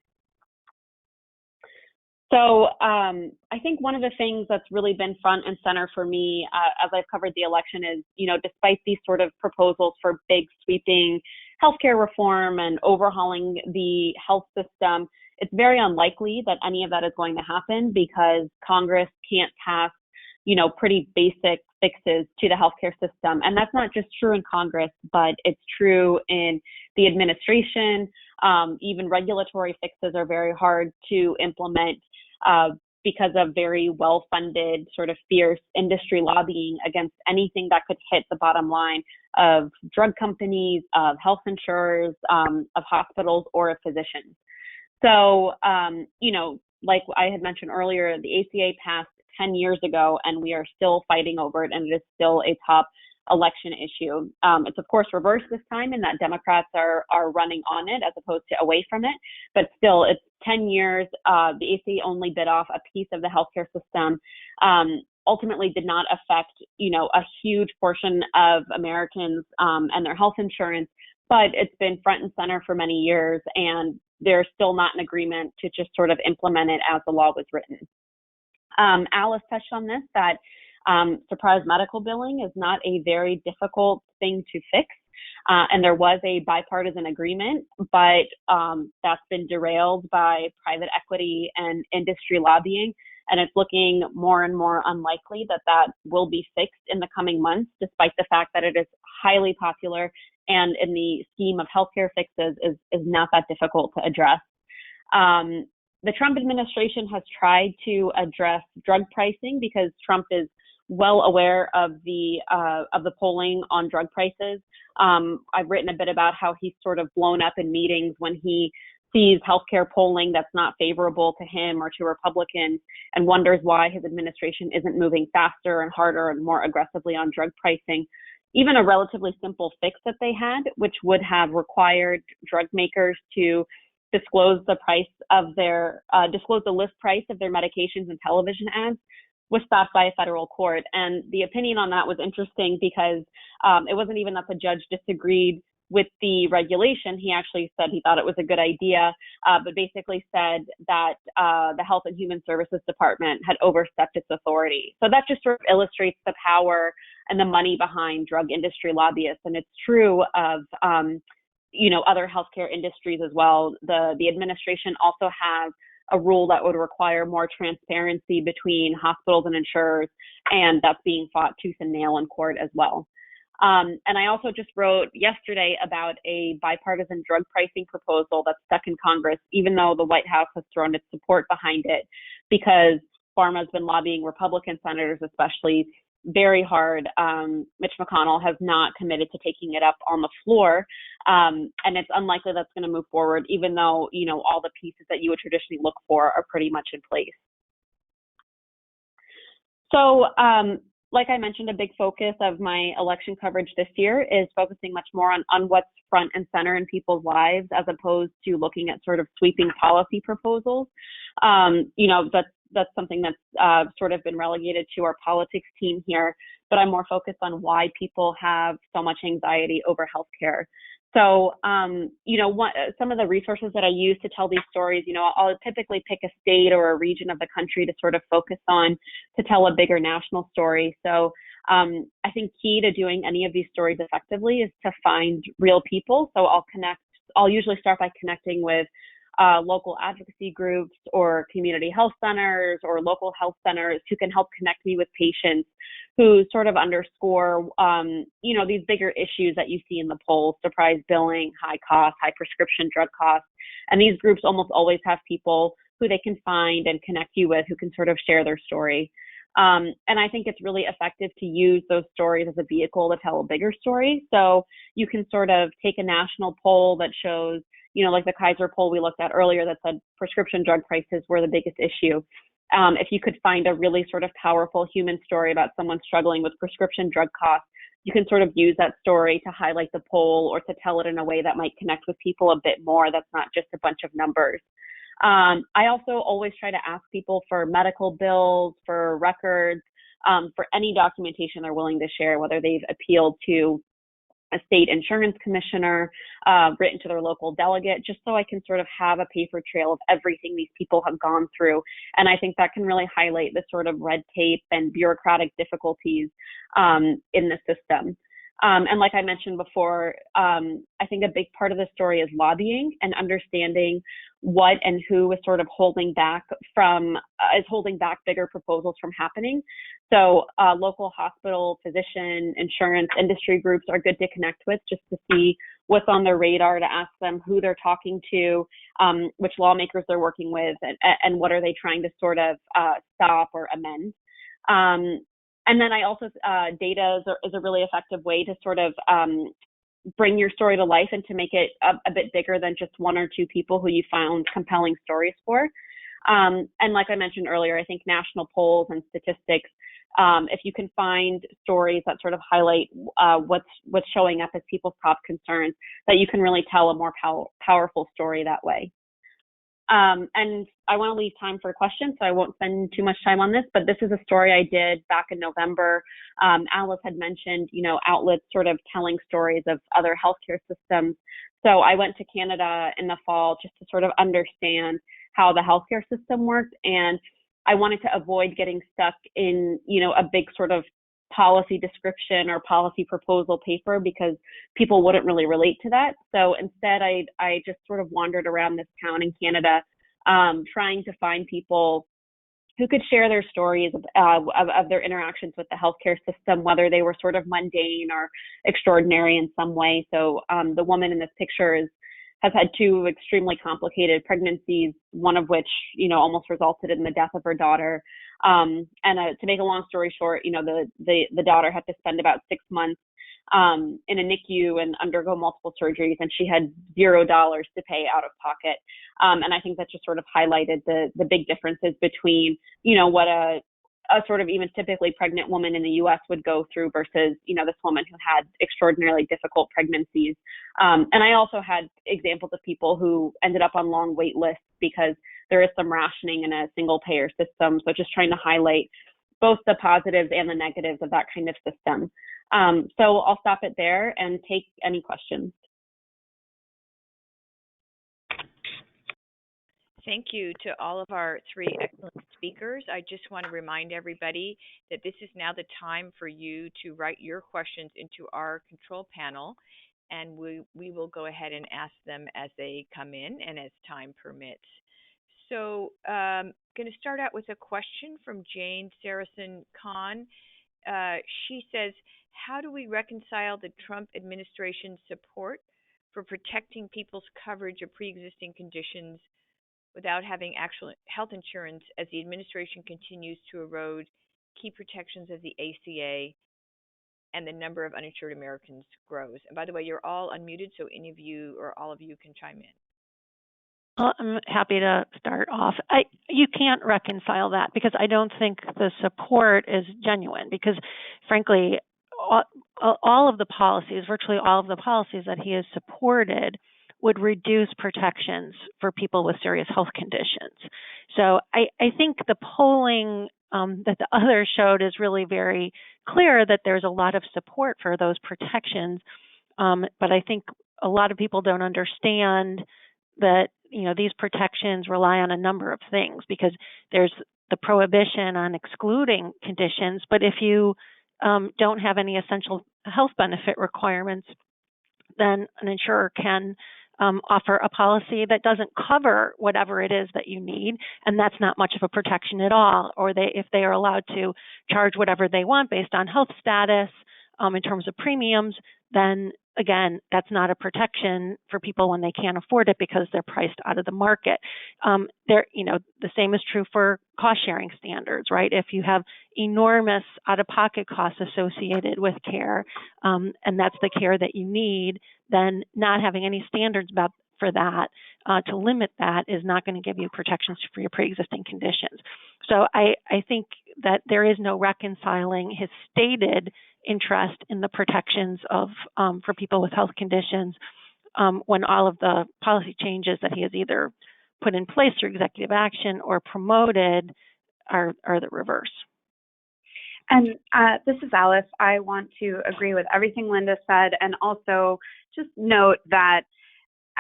So I think one of the things that's really been front and center for me as I've covered the election is, despite these sort of proposals for big sweeping healthcare reform and overhauling the health system, it's very unlikely that any of that is going to happen because Congress can't pass, pretty basic fixes to the healthcare system. And that's not just true in Congress, but it's true in the administration. Even regulatory fixes are very hard to implement because of very well-funded, sort of fierce industry lobbying against anything that could hit the bottom line of drug companies, of health insurers, of hospitals, or of physicians. So, like I had mentioned earlier, the ACA passed 10 years ago, and we are still fighting over it, and it is still a top election issue. It's of course reversed this time in that Democrats are running on it as opposed to away from it, but still it's 10 years. The ACA only bit off a piece of the healthcare system, ultimately did not affect, a huge portion of Americans and their health insurance, but it's been front and center for many years, and there's still not an agreement to just sort of implement it as the law was written. Alice touched on this, that surprise medical billing is not a very difficult thing to fix. And there was a bipartisan agreement, but that's been derailed by private equity and industry lobbying. And it's looking more and more unlikely that that will be fixed in the coming months, despite the fact that it is highly popular and in the scheme of healthcare fixes is not that difficult to address. The Trump administration has tried to address drug pricing because Trump is well aware of the polling on drug prices. I've written a bit about how he's sort of blown up in meetings when he sees healthcare polling that's not favorable to him or to Republicans and wonders why his administration isn't moving faster and harder and more aggressively on drug pricing. Even a relatively simple fix that they had, which would have required drug makers to disclose the price of their, disclose the list price of their medications and television ads, was stopped by a federal court. And the opinion on that was interesting because it wasn't even that the judge disagreed with the regulation, he actually said he thought it was a good idea, but basically said that the Health and Human Services Department had overstepped its authority. So that just sort of illustrates the power and the money behind drug industry lobbyists. And it's true of, other healthcare industries as well. The administration also has a rule that would require more transparency between hospitals and insurers, and that's being fought tooth and nail in court as well. And I also just wrote yesterday about a bipartisan drug pricing proposal that's stuck in Congress, even though the White House has thrown its support behind it, because pharma has been lobbying Republican senators, especially, very hard. Mitch McConnell has not committed to taking it up on the floor, and it's unlikely that's going to move forward, even though, all the pieces that you would traditionally look for are pretty much in place. So, like I mentioned, a big focus of my election coverage this year is focusing much more on what's front and center in people's lives, as opposed to looking at sort of sweeping policy proposals. That's something that's sort of been relegated to our politics team here, but I'm more focused on why people have so much anxiety over healthcare. So, some of the resources that I use to tell these stories, I'll typically pick a state or a region of the country to sort of focus on to tell a bigger national story. So I think key to doing any of these stories effectively is to find real people. So I'll usually start by connecting with local advocacy groups or community health centers or local health centers who can help connect me with patients who sort of underscore, these bigger issues that you see in the polls: surprise billing, high cost, high prescription drug costs. And these groups almost always have people who they can find and connect you with who can sort of share their story. And I think it's really effective to use those stories as a vehicle to tell a bigger story. So you can sort of take a national poll that shows, like the Kaiser poll we looked at earlier that said prescription drug prices were the biggest issue. If you could find a really sort of powerful human story about someone struggling with prescription drug costs, you can sort of use that story to highlight the poll or to tell it in a way that might connect with people a bit more. That's not just a bunch of numbers. I also always try to ask people for medical bills, for records, for any documentation they're willing to share, whether they've appealed to a state insurance commissioner, written to their local delegate, just so I can sort of have a paper trail of everything these people have gone through. And I think that can really highlight the sort of red tape and bureaucratic difficulties in the system. And like I mentioned before, I think a big part of the story is lobbying and understanding what and who is sort of holding back bigger proposals from happening. So local hospital, physician, insurance, industry groups are good to connect with, just to see what's on their radar, to ask them who they're talking to, which lawmakers they're working with, and what are they trying to sort of stop or amend. And then I also, data is a really effective way to sort of bring your story to life and to make it a bit bigger than just one or two people who you found compelling stories for. And like I mentioned earlier, I think national polls and statistics, if you can find stories that sort of highlight what's showing up as people's top concerns, that you can really tell a more powerful story that way. And I want to leave time for questions, so I won't spend too much time on this, but this is a story I did back in November. Alice had mentioned, outlets sort of telling stories of other healthcare systems. So I went to Canada in the fall just to sort of understand how the healthcare system worked. And I wanted to avoid getting stuck in, a big sort of policy description or policy proposal paper, because people wouldn't really relate to that. So instead, I just sort of wandered around this town in Canada, trying to find people who could share their stories of their interactions with the healthcare system, whether they were sort of mundane or extraordinary in some way. So the woman in this picture has had two extremely complicated pregnancies, one of which, almost resulted in the death of her daughter. And to make a long story short, the daughter had to spend about 6 months in a NICU and undergo multiple surgeries, and she had $0 to pay out of pocket. And I think that just sort of highlighted the big differences between, what a sort of even typically pregnant woman in the U.S. would go through versus, this woman who had extraordinarily difficult pregnancies. And I also had examples of people who ended up on long wait lists because there is some rationing in a single payer system. So just trying to highlight both the positives and the negatives of that kind of system. So I'll stop it there and take any questions. Thank you to all of our three excellent speakers. I just want to remind everybody that this is now the time for you to write your questions into our control panel, and we will go ahead and ask them as they come in and as time permits. So, going to start out with a question from Jane Saracen Khan. She says, how do we reconcile the Trump administration's support for protecting people's coverage of pre-existing conditions without having actual health insurance as the administration continues to erode key protections of the ACA and the number of uninsured Americans grows? And by the way, you're all unmuted, so any of you or all of you can chime in. Well, I'm happy to start off. You can't reconcile that because I don't think the support is genuine because, frankly, all of the policies, virtually all of the policies that he has supported would reduce protections for people with serious health conditions. So I think the polling that the others showed is really very clear that there's a lot of support for those protections. But I think a lot of people don't understand that, these protections rely on a number of things because there's the prohibition on excluding conditions. But if you don't have any essential health benefit requirements, then an insurer can offer a policy that doesn't cover whatever it is that you need, and that's not much of a protection at all. Or if they are allowed to charge whatever they want based on health status in terms of premiums, then again, that's not a protection for people when they can't afford it because they're priced out of the market. The same is true for cost sharing standards, right? If you have enormous out-of-pocket costs associated with care, and that's the care that you need, then not having any standards for that to limit that is not going to give you protections for your pre-existing conditions. So I think that there is no reconciling his stated interest in the protections of for people with health conditions when all of the policy changes that he has either put in place through executive action or promoted are the reverse. And this is Alice. I want to agree with everything Linda said and also just note that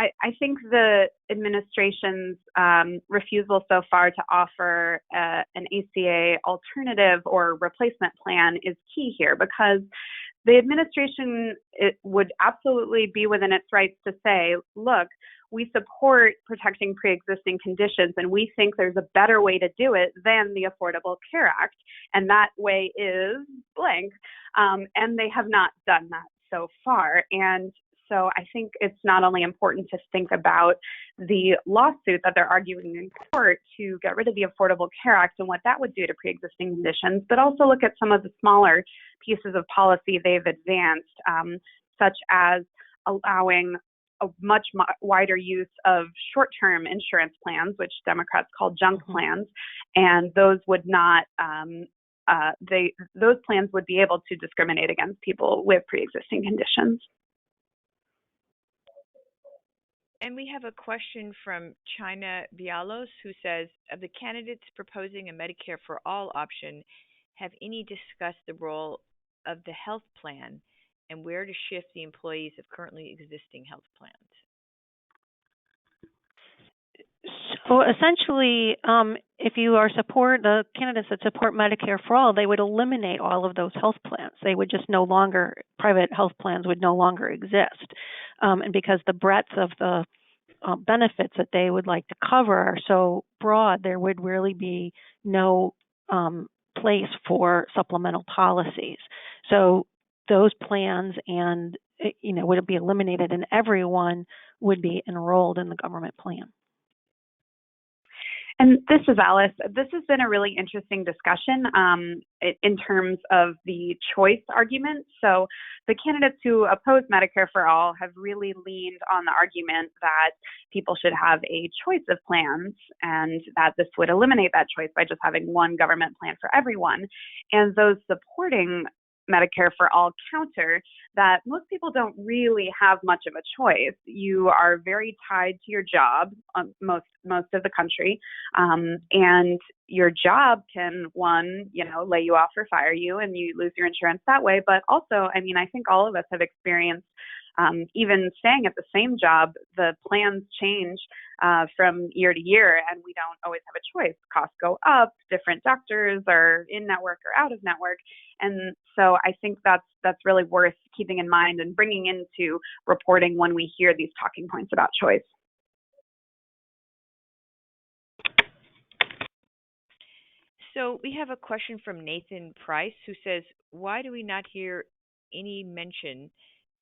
I think the administration's refusal so far to offer an ACA alternative or replacement plan is key here because the administration would absolutely be within its rights to say, look, we support protecting pre-existing conditions and we think there's a better way to do it than the Affordable Care Act. And that way is blank. And they have not done that so far. And so I think it's not only important to think about the lawsuit that they're arguing in court to get rid of the Affordable Care Act and what that would do to pre-existing conditions, but also look at some of the smaller pieces of policy they've advanced, such as allowing a much wider use of short-term insurance plans, which Democrats call junk plans, and those would not those plans would be able to discriminate against people with pre-existing conditions. And we have a question from China Vialos, who says, of the candidates proposing a Medicare for All option, have any discussed the role of the health plan and where to shift the employees of currently existing health plans? So essentially, if you are the candidates that support Medicare for All, they would eliminate all of those health plans. They would just private health plans would no longer exist. And because the breadth of the benefits that they would like to cover are so broad, there would really be no place for supplemental policies. So those plans would be eliminated and everyone would be enrolled in the government plan. And this is Alice. This has been a really interesting discussion in terms of the choice argument. So the candidates who oppose Medicare for All have really leaned on the argument that people should have a choice of plans and that this would eliminate that choice by just having one government plan for everyone. And those supporting Medicare for All counter that most people don't really have much of a choice. You are very tied to your job, most of the country, and your job can, lay you off or fire you, and you lose your insurance that way. But also, I think all of us have experienced Even staying at the same job, the plans change from year to year, and we don't always have a choice. Costs go up, different doctors are in network or out of network, and so I think that's really worth keeping in mind and bringing into reporting when we hear these talking points about choice. So we have a question from Nathan Price who says, why do we not hear any mention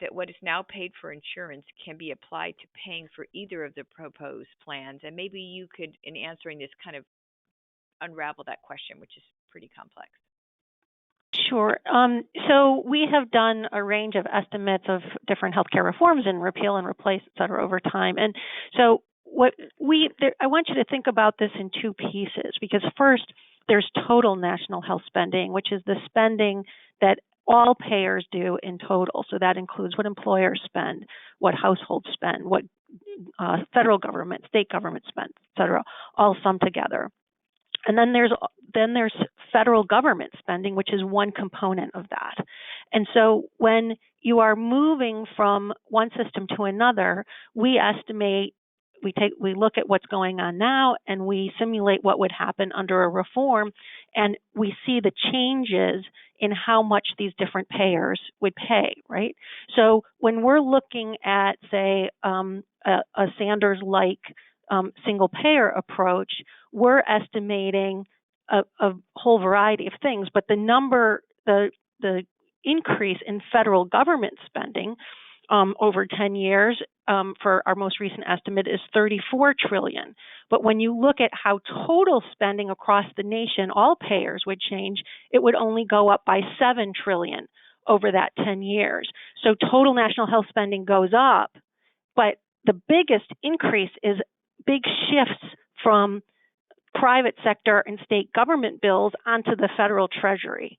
that what is now paid for insurance can be applied to paying for either of the proposed plans? And maybe you could, in answering this, kind of unravel that question, which is pretty complex. Sure. So we have done a range of estimates of different healthcare reforms and repeal and replace, et cetera, over time. And so I want you to think about this in two pieces, because first, there's total national health spending, which is the spending that all payers do in total. So that includes what employers spend, what households spend, what federal government, state government spend, et cetera, all summed together. And then there's federal government spending, which is one component of that. And so when you are moving from one system to another, we estimate, we look at what's going on now, and we simulate what would happen under a reform, and we see the changes in how much these different payers would pay, right? So when we're looking at, say, a Sanders-like single payer approach, we're estimating a whole variety of things, but the increase in federal government spending over 10 years for our most recent estimate is $34 trillion. But when you look at how total spending across the nation, all payers would change, it would only go up by $7 trillion over that 10 years. So total national health spending goes up, but the biggest increase is big shifts from private sector and state government bills onto the federal treasury.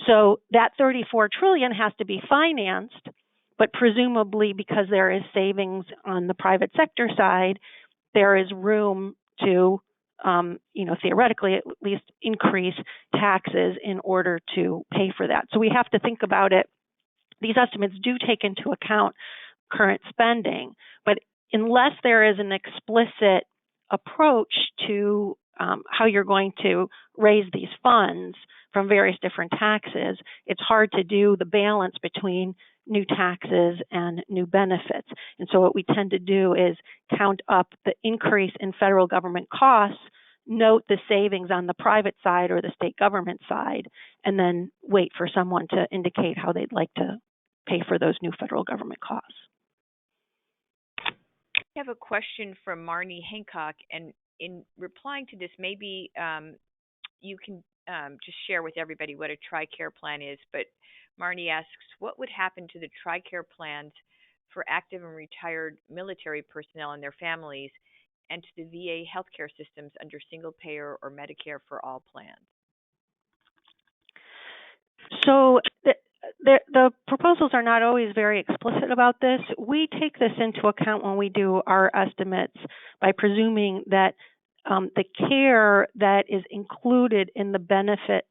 So that $34 trillion has to be financed, but presumably because there is savings on the private sector side, there is room to, theoretically at least increase taxes in order to pay for that. So we have to think about it. These estimates do take into account current spending, but unless there is an explicit approach to how you're going to raise these funds from various different taxes, it's hard to do the balance between new taxes and new benefits. And so what we tend to do is count up the increase in federal government costs, note the savings on the private side or the state government side, and then wait for someone to indicate how they'd like to pay for those new federal government costs. I have a question from Marnie Hancock, and in replying to this, maybe you can just share with everybody what a TRICARE plan is. But Marnie asks, what would happen to the TRICARE plans for active and retired military personnel and their families, and to the VA healthcare systems under single payer or Medicare for all plans? So the proposals are not always very explicit about this. We take this into account when we do our estimates by presuming that the care that is included in the benefits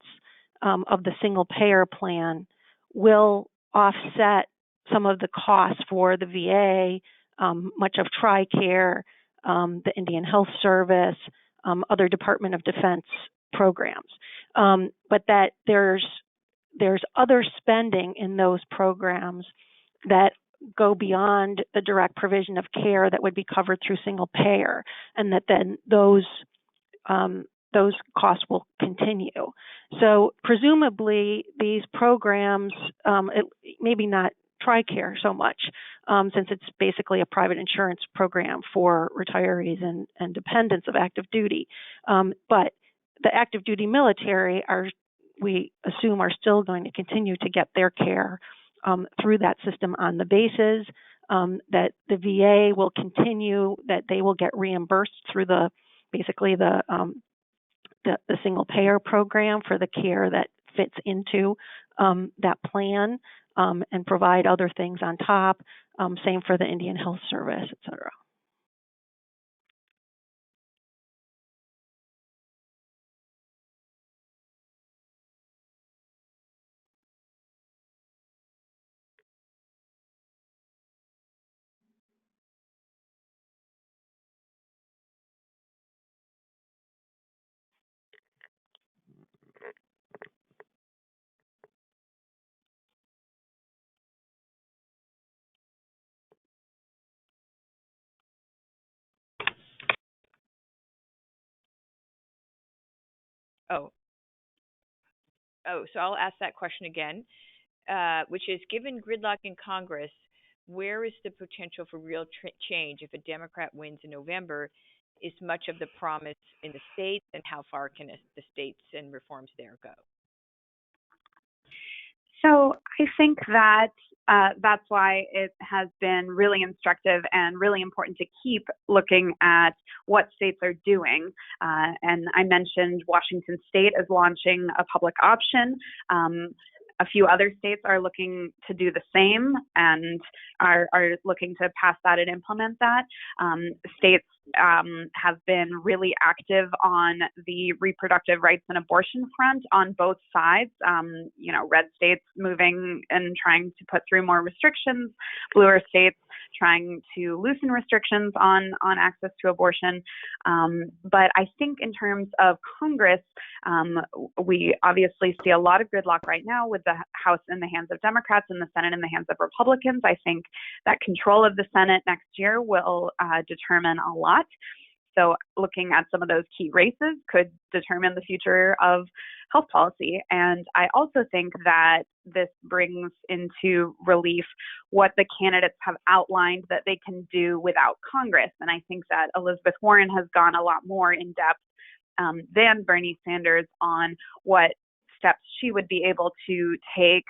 of the single payer plan will offset some of the costs for the VA, much of TRICARE, the Indian Health Service, other Department of Defense programs, but that there's other spending in those programs that go beyond the direct provision of care that would be covered through single payer, and that then those costs will continue. So presumably these programs, maybe not TRICARE so much, since it's basically a private insurance program for retirees and dependents of active duty, but the active duty military we assume are still going to continue to get their care through that system on the basis that the VA will continue, that they will get reimbursed through the single payer program for the care that fits into that plan, and provide other things on top. Same for the Indian Health Service, et cetera. Oh, so I'll ask that question again, which is, given gridlock in Congress, where is the potential for real change if a Democrat wins in November? Is much of the promise in the states, and how far can the states and reforms there go? So I think that that's why it has been really instructive and really important to keep looking at what states are doing. And I mentioned Washington State is launching a public option. A few other states are looking to do the same and are looking to pass that and implement that. States have been really active on the reproductive rights and abortion front on both sides. Red states moving and trying to put through more restrictions, bluer states trying to loosen restrictions on access to abortion. But I think in terms of Congress, we obviously see a lot of gridlock right now with the House in the hands of Democrats and the Senate in the hands of Republicans. I think that control of the Senate next year will determine a lot. So looking at some of those key races could determine the future of health policy. And I also think that this brings into relief what the candidates have outlined that they can do without Congress. And I think that Elizabeth Warren has gone a lot more in depth than Bernie Sanders on what steps she would be able to take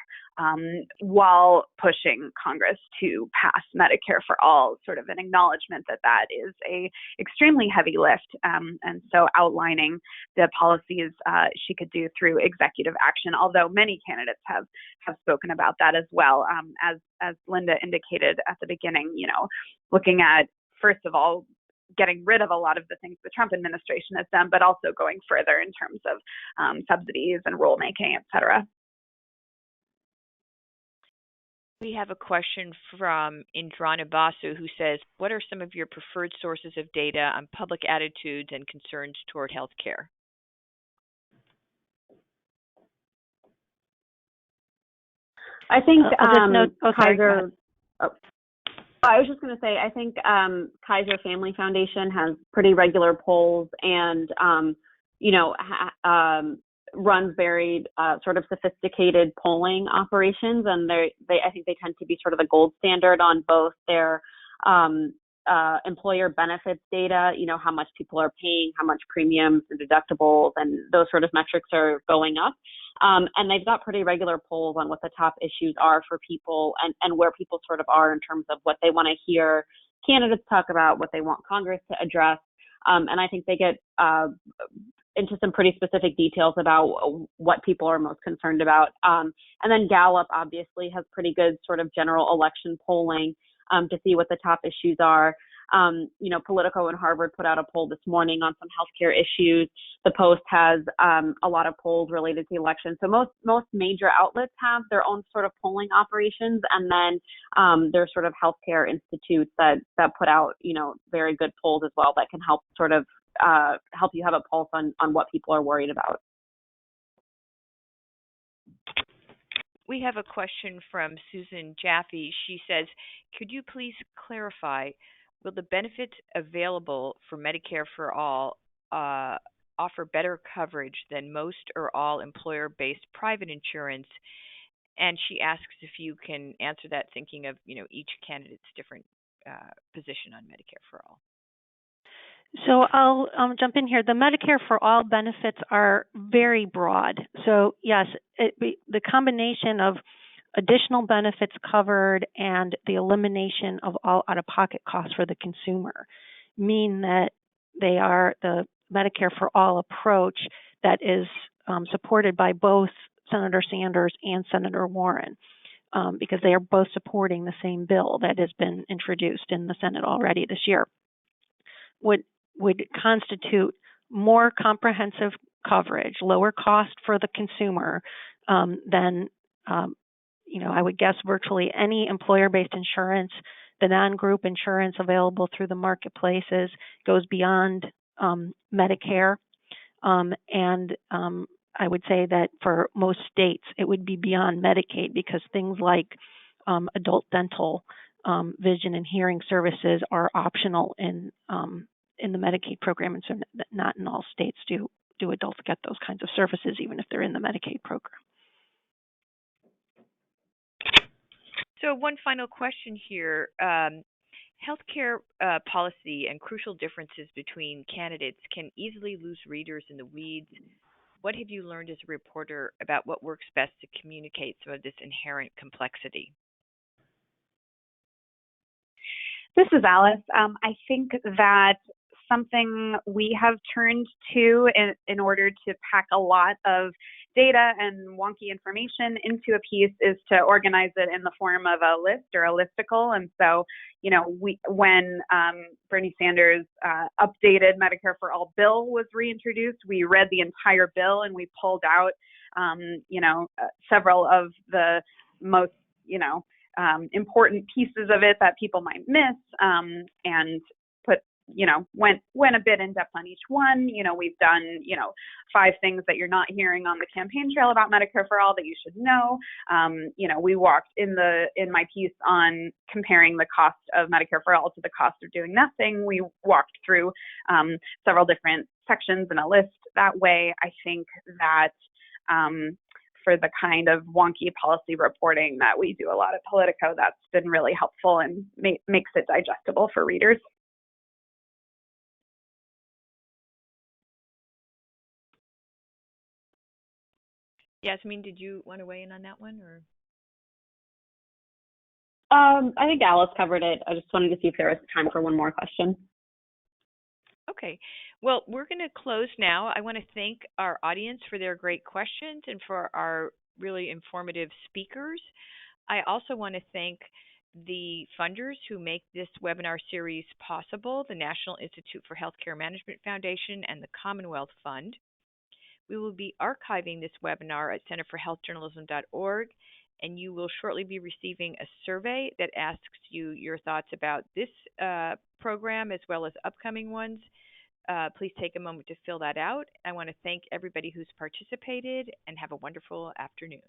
while pushing Congress to pass Medicare for all, sort of an acknowledgement that that is a extremely heavy lift. And so outlining the policies she could do through executive action, although many candidates have spoken about that as well. As Linda indicated at the beginning, looking at, first of all, getting rid of a lot of the things the Trump administration has done, but also going further in terms of subsidies and rulemaking, et cetera. We have a question from Indrana Basu, who says, what are some of your preferred sources of data on public attitudes and concerns toward healthcare? I think Kaiser. I was just going to say, I think Kaiser Family Foundation has pretty regular polls and, runs very sort of sophisticated polling operations, and I think they tend to be sort of the gold standard on both their employer benefits data, how much people are paying, how much premiums and deductibles, and those sort of metrics are going up. And they've got pretty regular polls on what the top issues are for people and where people sort of are in terms of what they want to hear candidates talk about, what they want Congress to address. And I think they get into some pretty specific details about what people are most concerned about. And then Gallup obviously has pretty good sort of general election polling to see what the top issues are. Politico and Harvard put out a poll this morning on some healthcare issues. The Post has a lot of polls related to the election. So most major outlets have their own sort of polling operations, and then there's sort of healthcare institutes that put out, very good polls as well that can help sort of help you have a pulse on what people are worried about. We have a question from Susan Jaffe. She says, could you please clarify, will the benefits available for Medicare for All offer better coverage than most or all employer-based private insurance? And she asks if you can answer that thinking of, each candidate's different position on Medicare for All. So I'll jump in here. The Medicare for All benefits are very broad. So yes, the combination of additional benefits covered and the elimination of all out-of-pocket costs for the consumer mean that they are the Medicare for All approach that is supported by both Senator Sanders and Senator Warren, because they are both supporting the same bill that has been introduced in the Senate already this year. Would constitute more comprehensive coverage, lower cost for the consumer than, I would guess virtually any employer-based insurance. The non-group insurance available through the marketplaces goes beyond Medicare. And I would say that for most states, it would be beyond Medicaid, because things like adult dental, vision and hearing services are optional in the Medicaid program, and so not in all states do do adults get those kinds of services even if they're in the Medicaid program? So one final question here. Healthcare policy and crucial differences between candidates can easily lose readers in the weeds. What have you learned as a reporter about what works best to communicate some of this inherent complexity? This is Alice. I think that something we have turned to in order to pack a lot of data and wonky information into a piece is to organize it in the form of a list or a listicle. And so, when Bernie Sanders' updated Medicare for All bill was reintroduced, we read the entire bill and we pulled out, several of the most, important pieces of it that people might miss, and put, went a bit in depth on each one. We've done, 5 things that you're not hearing on the campaign trail about Medicare for All that you should know. We walked in my piece on comparing the cost of Medicare for All to the cost of doing nothing. We walked through several different sections in a list that way. I think that for the kind of wonky policy reporting that we do a lot of Politico, that's been really helpful and makes it digestible for readers. Yasmin, did you want to weigh in on that one, or? I think Alice covered it. I just wanted to see if there was time for one more question. Okay. Well, we're going to close now. I want to thank our audience for their great questions and for our really informative speakers. I also want to thank the funders who make this webinar series possible, the National Institute for Healthcare Management Foundation and the Commonwealth Fund. We will be archiving this webinar at centerforhealthjournalism.org, and you will shortly be receiving a survey that asks you your thoughts about this program as well as upcoming ones. Please take a moment to fill that out. I want to thank everybody who's participated and have a wonderful afternoon.